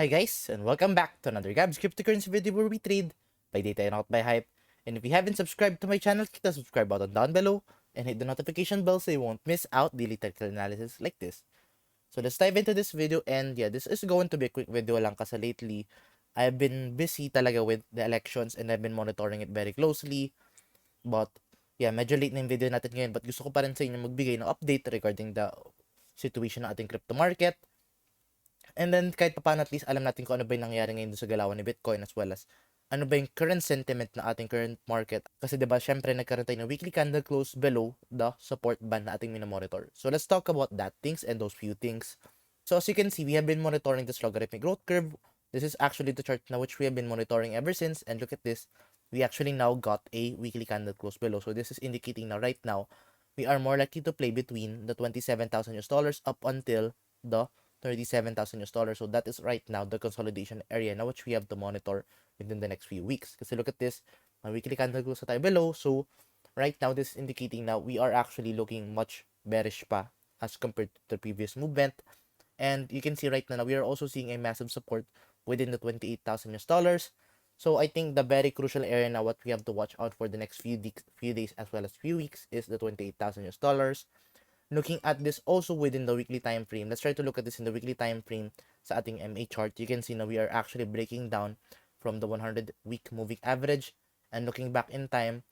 Hi guys, and welcome back to another Gab's cryptocurrency video where we trade by data and not by hype. And if you haven't subscribed to my channel, click the subscribe button down below and hit the notification bell so you won't miss out daily technical analysis like this. So let's dive into this video, and yeah, this is going to be a quick video lang kasi lately I've been busy talaga with the elections and I've been monitoring it very closely. But yeah, medyo late na yung video natin ngayon, but gusto ko pa rin sa inyo magbigay ng update regarding the situation ng ating crypto market. And then kahit pa paano at least alam natin kung ano ba yung nangyayari ngayon sa galawan ni Bitcoin, as well as ano ba yung current sentiment na ating current market. Kasi diba, syempre nagkaroon tayo ng weekly candle close below the support band na ating minomonitor. So let's talk about that things and those few things. So as you can see, we have been monitoring this logarithmic growth curve. This is actually the chart na which we have been monitoring ever since. And look at this. We actually now got a weekly candle close below. So this is indicating na right now, we are more likely to play between the 27,000 US dollars up until the 37,000 US dollars. So that is right now the consolidation area now which we have to monitor within the next few weeks. Kasi look at this, my weekly candle close tayo below. So right now this is indicating now we are actually looking much bearish pa as compared to the previous movement. And you can see right now we are also seeing a massive support within the 28,000 US dollars. So I think the very crucial area now what we have to watch out for the next few days as well as few weeks is the 28,000 US dollars. Looking at this also within the weekly time frame, let's try to look at this in the weekly time frame sa ating MA chart. You can see na we are actually breaking down from the 100-week moving average, and looking back in time,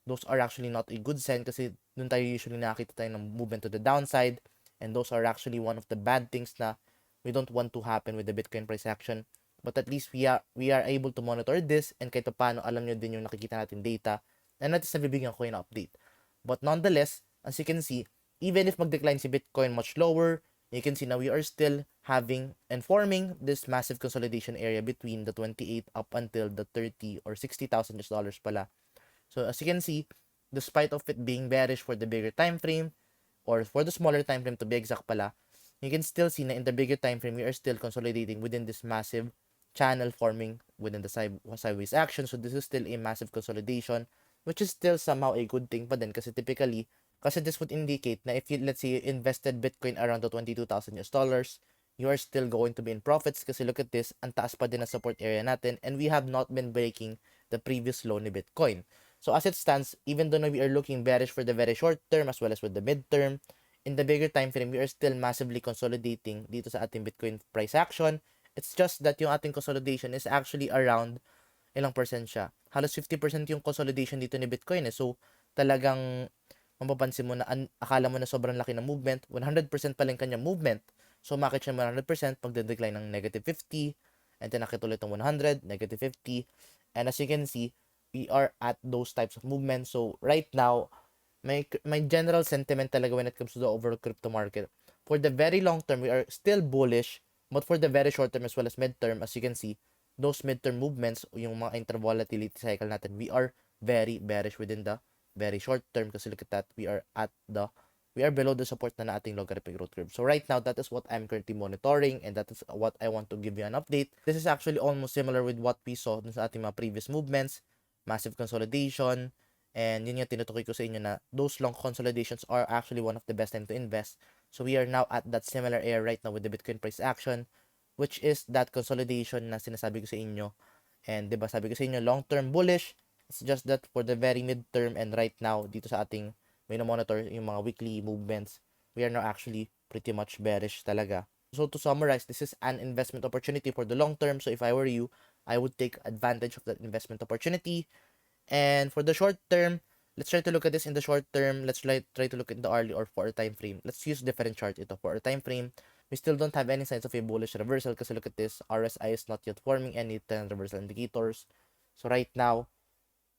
those are actually not a good sign kasi dun tayo usually nakakita tayo ng movement to the downside, and those are actually one of the bad things na we don't want to happen with the Bitcoin price action. But at least we are able to monitor this, and kahit paano alam nyo din yung nakikita natin data, and at least nabibigyan ko yung update. But nonetheless, as you can see, even if mag-decline si Bitcoin much lower, you can see now we are still having and forming this massive consolidation area between the 28 up until the 30 or 60,000 dollars pala. So as you can see, despite of it being bearish for the bigger time frame, or for the smaller time frame to be exact pala, you can still see na in the bigger time frame we are still consolidating within this massive channel forming within the sideways action. So this is still a massive consolidation, which is still somehow a good thing pa din kasi typically, kasi this would indicate na if you, let's say, you invested Bitcoin around the 22,000 US dollars, you are still going to be in profits kasi look at this, ang taas pa din na support area natin, and we have not been breaking the previous low ni Bitcoin. So as it stands, even though we are looking bearish for the very short term as well as with the midterm, in the bigger time frame, we are still massively consolidating dito sa ating Bitcoin price action. It's just that yung ating consolidation is actually around ilang percent siya. Halos 50% yung consolidation dito ni Bitcoin eh. So talagang mapapansin mo na akala mo na sobrang laki ng movement, 100% pa lang kanya movement. So makit siya 100%, pagde-decline ng negative 50, and then nakituloy itong 100, negative 50. And as you can see, we are at those types of movements. So right now, my general sentiment talaga when it comes to the overall crypto market. For the very long term, we are still bullish, but for the very short term as well as midterm, as you can see, those midterm movements, yung mga inter-volatility cycle natin, we are very bearish within the very short term kasi look at that, we are below the support na ating logarithmic growth curve. So right now, that is what I'm currently monitoring, and that is what I want to give you an update. This is actually almost similar with what we saw dun sa ating mga previous movements, massive consolidation, and yun yung tinutukoy ko sa inyo na those long consolidations are actually one of the best time to invest. So we are now at that similar area right now with the Bitcoin price action, which is that consolidation na sinasabi ko sa inyo. And diba sabi ko sa inyo, long-term bullish. It's just that for the very mid-term and right now, dito sa ating monitor yung mga weekly movements, we are now actually pretty much bearish talaga. So to summarize, this is an investment opportunity for the long term. So if I were you, I would take advantage of that investment opportunity. And for the short term, let's try to look at this in the short term. Let's try to look at the hourly or 4 time frame. Let's use different chart ito for a time frame. We still don't have any signs of a bullish reversal kasi look at this, RSI is not yet forming any trend reversal indicators. So right now,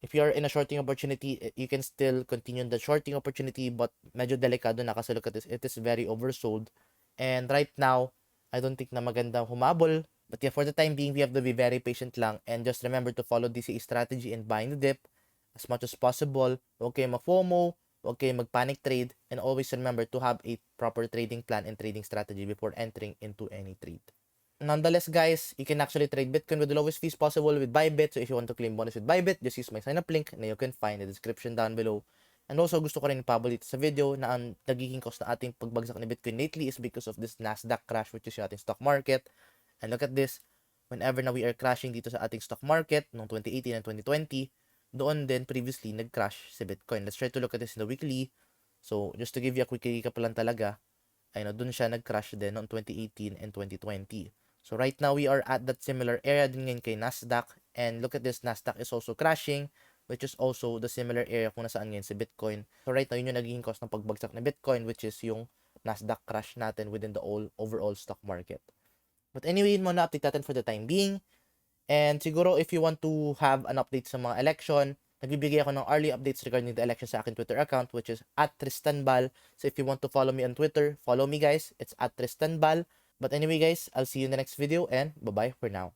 if you are in a shorting opportunity, you can still continue the shorting opportunity, but medyo delikado na kasi look at this, it is very oversold. And right now, I don't think na maganda humabol. But yeah, for the time being, we have to be very patient lang, and just remember to follow DCA strategy in buying the dip as much as possible. Huwag kayo ma-FOMO, huwag kayo mag-panic trade, and always remember to have a proper trading plan and trading strategy before entering into any trade. Nonetheless, guys, you can actually trade Bitcoin with the lowest fees possible with Bybit. So if you want to claim bonus with Bybit, just use my sign up link na you can find in the description down below. And also, gusto ko rin ipabalita sa video na ang nagiging cost na ating pagbagsak ni Bitcoin lately is because of this Nasdaq crash, which is yung ating stock market. And look at this. whenever na we are crashing dito sa ating stock market noong 2018 and 2020, doon din previously nag-crash si Bitcoin. Let's try to look at this in the weekly. So, just to give you a quick recap lang talaga, ay no, doon siya nag-crash din noong 2018 and 2020. So, right now, we are at that similar area din ngayon kay Nasdaq. And look at this, Nasdaq is also crashing, which is also the similar area kung nasaan ngayon si Bitcoin. So, right now, yun yung naging cause ng pagbagsak ng Bitcoin, which is yung Nasdaq crash natin within the overall stock market. But anyway, yun muna update natin for the time being. And siguro if you want to have an update sa mga election, nagbibigay ako ng early updates regarding the election sa akin Twitter account, which is @tristanbal. So if you want to follow me on Twitter, follow me guys. It's @tristanbal. But anyway guys, I'll see you in the next video and bye-bye for now.